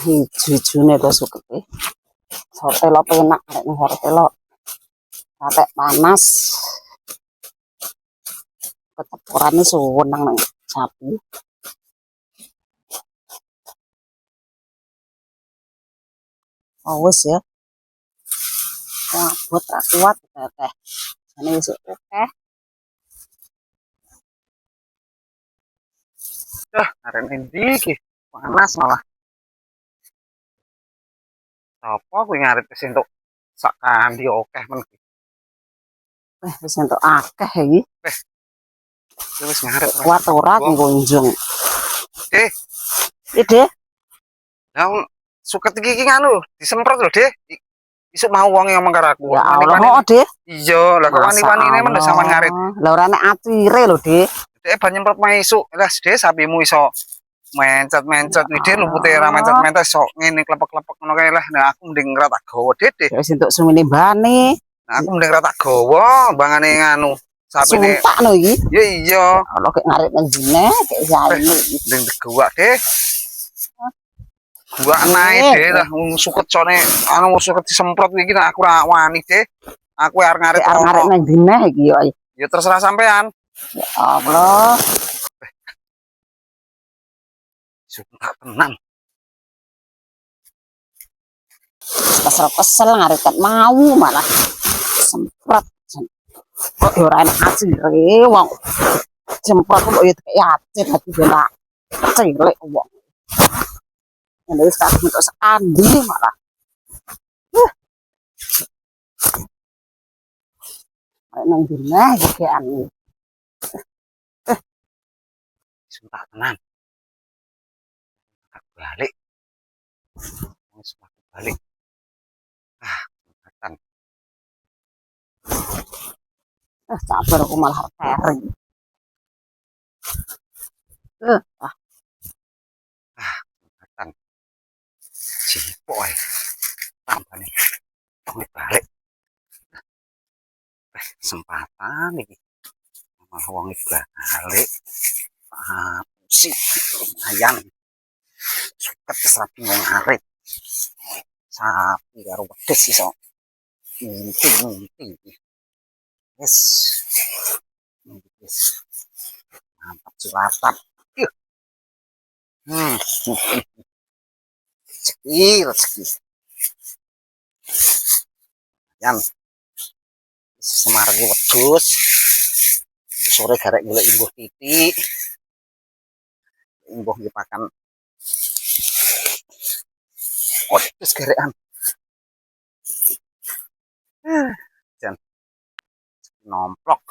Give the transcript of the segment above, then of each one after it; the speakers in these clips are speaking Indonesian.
Hiju-hijune to sukete. Sote lo penak arek ning sote lo. Sate panas. Keteporane suwenang nang sapi. Oh wis ya. Wah, buat ra kuat teh. Jane wis akeh. Arek endi iki? Panas malah. Apa kuwi ngarep wis entuk sak kandi akeh men. Wis entuk akeh iki. Wis ngarep Kuat ora ngunjung. Ide, Lah suket iki nganu disemprot lho, Dik. Isuk mau wonge ngomong karo aku. ya Allah kok, Dik. Iya, lah kok wani-wanine men sampean ngarit. Lah ora nek atire lho, Dik. Dek ban nyemprot mae isuk. Lah, Dik, sapimu iso mencet-mencet nih, Dik, lupute ora mencet-mencet sok ngene klepek-klepek ngono kae lah. Nah, aku mending ora tak gawa, Dik. Wis entuk sumine bane. Nah, aku mending ora tak gawa bangane nganu. Sapine. Sumpah lho iki. Ya iya. Kalau kek ngarit nang dine, kek saene iki. Mending digawak, Dik. Gua naik deh lah, suket sone, anu suket disemprot iki aku ora wani deh. Aku arep ngarit nang dine iki yo. Ya terserah sampean. Ya Allah. Sumpah tenan. Kesel-kesel ngarit ket mau malah semprot. Kok yo ora enak atire wong. Semprot kok yo yatir hati bela. Cilik wong. Ini sekarang untuk sekandi malah. Nang dine iki anu. Sumpah tenan. Balik. Sumpah balik. Tenan. Sabar aku malah kering. Tenan. Cipo ae. Tampane. Tong balik. Kesempatan iki. Malah wong iki balik. Sip, lumayan. Suket sapi ngarit. Sapi karo wedhus iso. Nginti. Yes. Mantap Cilacap. Rezeki. Yan. Semarang wedhus. Sore garek golek imbuh titik. Imbuh nggih pakan. Wedhus garekan. Jan. Nomplok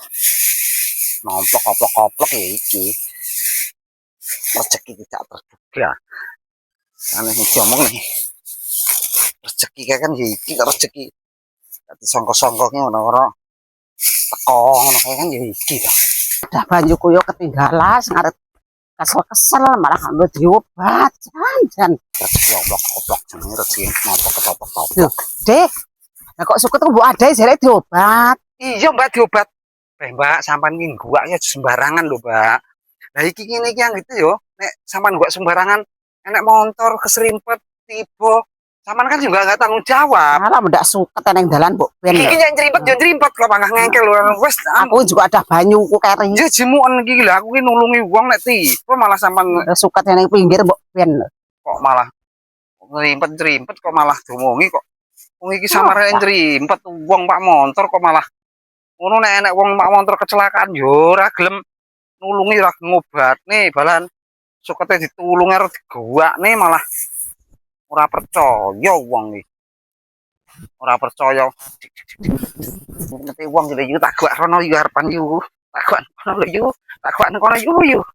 oplok ya iki. Rezeki tidak terduga. Aneh ngomong nih. Rezeki kan ya iki rezeki. Dadi sangka-sangka ngono-ngono. Teko ngono kae kan ya iki ta. Udah banjuku yo ketinggalan ngarit kesel-kesel malah nggo diobat. Jan. Rezeki oplok jenenge rezeki nomplok. Dek. Lah kok suket mbok adae jare diobat. Iya, Mbak diobat. Mbak, sampean iki gua ya sembarangan lho, Mbak. Lah iki ngene iki yang gitu yo, nek sampean gua sembarangan, enek motor keserimpet tiba, sampean kan juga enggak tanggung jawab. Malah ndak suket nang dalan mbok ben. Iki nyek nyerimpet kok pangah ngengkel lho. Wis aku juga ada banyuku kering. Ya jemuken iki lho, aku ki nulungi wong nek tiba malah sampean suket nang pinggir mbok ben. Kok malah ngerimpet kok malah diomongi kok. Wong iki samare njerimpet wong Pak motor kok malah ngono nek enek wong Pak motor kecelakaan yo ora gelem nulungi ora ngobatne balan sukete ditulungi arep digawakne malah ora percaya wong iki. Ora percaya. Ngerti wong jadi yo tak gawak rono yo arepan yo. Tak gawak rono yo. Tak gawak kono yo.